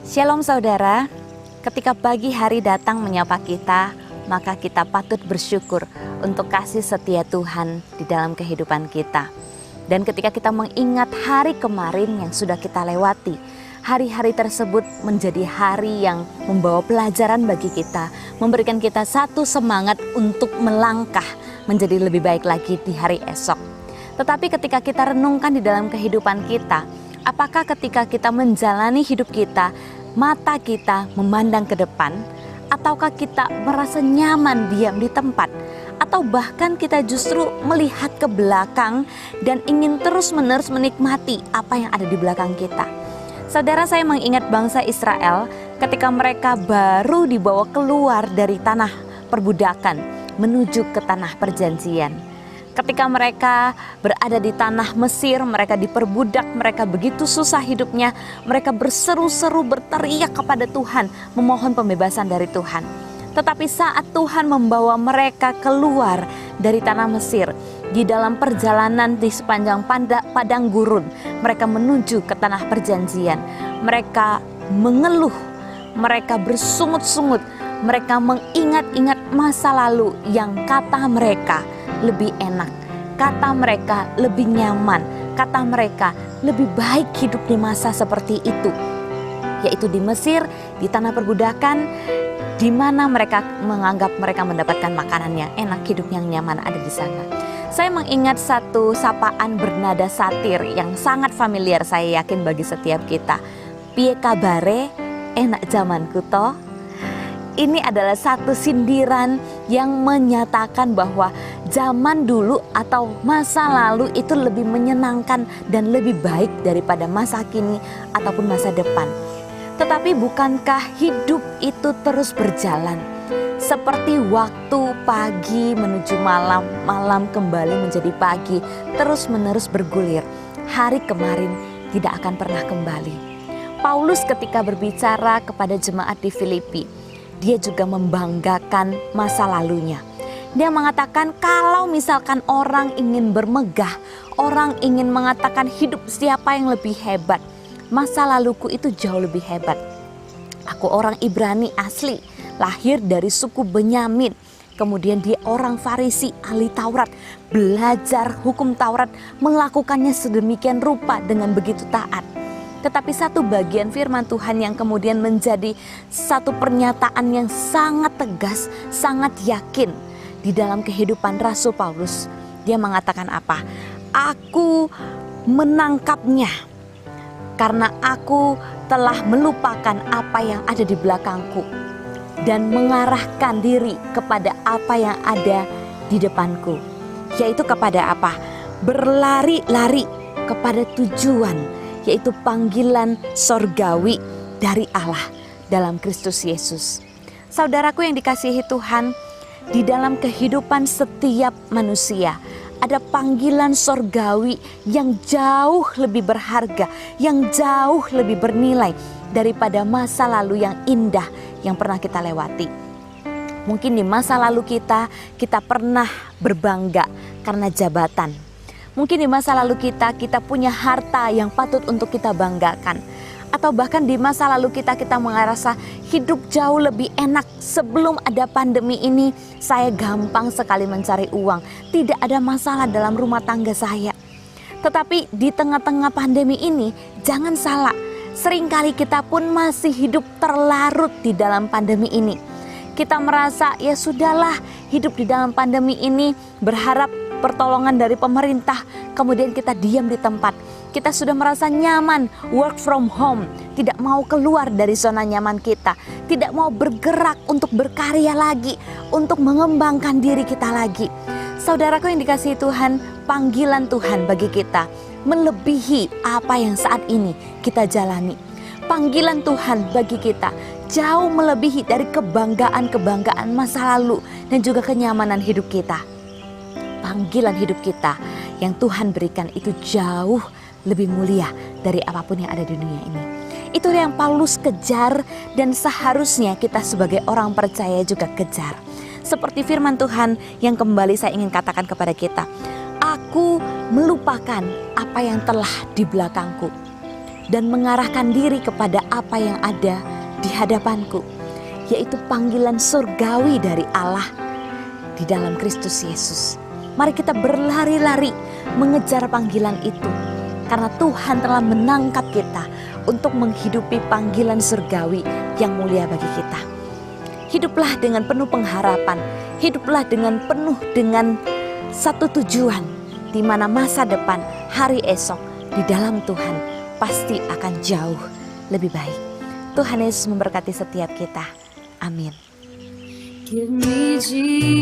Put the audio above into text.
Shalom saudara, ketika pagi hari datang menyapa kita, maka kita patut bersyukur untuk kasih setia Tuhan di dalam kehidupan kita. Dan ketika kita mengingat hari kemarin yang sudah kita lewati, hari-hari tersebut menjadi hari yang membawa pelajaran bagi kita, memberikan kita satu semangat untuk melangkah menjadi lebih baik lagi di hari esok. Tetapi ketika kita renungkan di dalam kehidupan kita, apakah ketika kita menjalani hidup kita, mata kita memandang ke depan, ataukah kita merasa nyaman diam di tempat, atau bahkan kita justru melihat ke belakang dan ingin terus-menerus menikmati apa yang ada di belakang kita? Saudara, saya mengingat bangsa Israel ketika mereka baru dibawa keluar dari tanah perbudakan menuju ke tanah perjanjian. Ketika mereka berada di tanah Mesir, mereka diperbudak, mereka begitu susah hidupnya, mereka berseru-seru, berteriak kepada Tuhan, memohon pembebasan dari Tuhan. Tetapi saat Tuhan membawa mereka keluar dari tanah Mesir, di dalam perjalanan di sepanjang padang gurun, mereka menuju ke tanah perjanjian. Mereka mengeluh, mereka bersungut-sungut, mereka mengingat-ingat masa lalu yang kata mereka lebih enak, kata mereka lebih nyaman, kata mereka lebih baik hidup di masa seperti itu, yaitu di Mesir, di tanah perbudakan, di mana mereka menganggap mereka mendapatkan makanan yang enak, hidup yang nyaman ada di sana. Saya mengingat satu sapaan bernada satir yang sangat familiar, saya yakin bagi setiap kita. Piye kabare, enak zamanku toh. Ini adalah satu sindiran yang menyatakan bahwa zaman dulu atau masa lalu itu lebih menyenangkan dan lebih baik daripada masa kini ataupun masa depan. Tetapi bukankah hidup itu terus berjalan? Seperti waktu pagi menuju malam, malam kembali menjadi pagi, terus menerus bergulir. Hari kemarin tidak akan pernah kembali. Paulus ketika berbicara kepada jemaat di Filipi, dia juga membanggakan masa lalunya. Dia mengatakan kalau misalkan orang ingin bermegah, orang ingin mengatakan hidup siapa yang lebih hebat, masa laluku itu jauh lebih hebat. Aku orang Ibrani asli, lahir dari suku Benyamin. Kemudian dia orang Farisi, ahli Taurat, belajar hukum Taurat, melakukannya sedemikian rupa dengan begitu taat. Tetapi satu bagian firman Tuhan yang kemudian menjadi satu pernyataan yang sangat tegas, sangat yakin di dalam kehidupan Rasul Paulus. Dia mengatakan apa? Aku menangkapnya karena aku telah melupakan apa yang ada di belakangku dan mengarahkan diri kepada apa yang ada di depanku. Yaitu kepada apa? Berlari-lari kepada tujuan, yaitu panggilan sorgawi dari Allah dalam Kristus Yesus. Saudaraku yang dikasihi Tuhan, di dalam kehidupan setiap manusia ada panggilan sorgawi yang jauh lebih berharga, yang jauh lebih bernilai daripada masa lalu yang indah yang pernah kita lewati. Mungkin di masa lalu kita pernah berbangga karena jabatan. Mungkin di masa lalu kita punya harta yang patut untuk kita banggakan. Atau bahkan di masa lalu kita merasa hidup jauh lebih enak. Sebelum ada pandemi ini, saya gampang sekali mencari uang. Tidak ada masalah dalam rumah tangga saya. Tetapi di tengah-tengah pandemi ini, jangan salah. Seringkali kita pun masih hidup terlarut di dalam pandemi ini. Kita merasa ya sudahlah, hidup di dalam pandemi ini, berharap pertolongan dari pemerintah, kemudian kita diam di tempat. Kita sudah merasa nyaman, work from home, tidak mau keluar dari zona nyaman kita, tidak mau bergerak untuk berkarya lagi, untuk mengembangkan diri kita lagi. Saudaraku yang dikasihi Tuhan, panggilan Tuhan bagi kita melebihi apa yang saat ini kita jalani. Panggilan Tuhan bagi kita jauh melebihi dari kebanggaan-kebanggaan masa lalu dan juga kenyamanan hidup kita. Panggilan hidup kita yang Tuhan berikan itu jauh lebih mulia dari apapun yang ada di dunia ini. Itu yang Paulus kejar dan seharusnya kita sebagai orang percaya juga kejar. Seperti firman Tuhan yang kembali saya ingin katakan kepada kita. Aku melupakan apa yang telah di belakangku dan mengarahkan diri kepada apa yang ada di hadapanku, yaitu panggilan surgawi dari Allah di dalam Kristus Yesus. Mari kita berlari-lari mengejar panggilan itu, karena Tuhan telah menangkap kita untuk menghidupi panggilan surgawi yang mulia bagi kita. Hiduplah dengan penuh pengharapan, hiduplah dengan penuh dengan satu tujuan, di mana masa depan, hari esok di dalam Tuhan pasti akan jauh lebih baik. Tuhan Yesus memberkati setiap kita. Amin. Give me Jesus.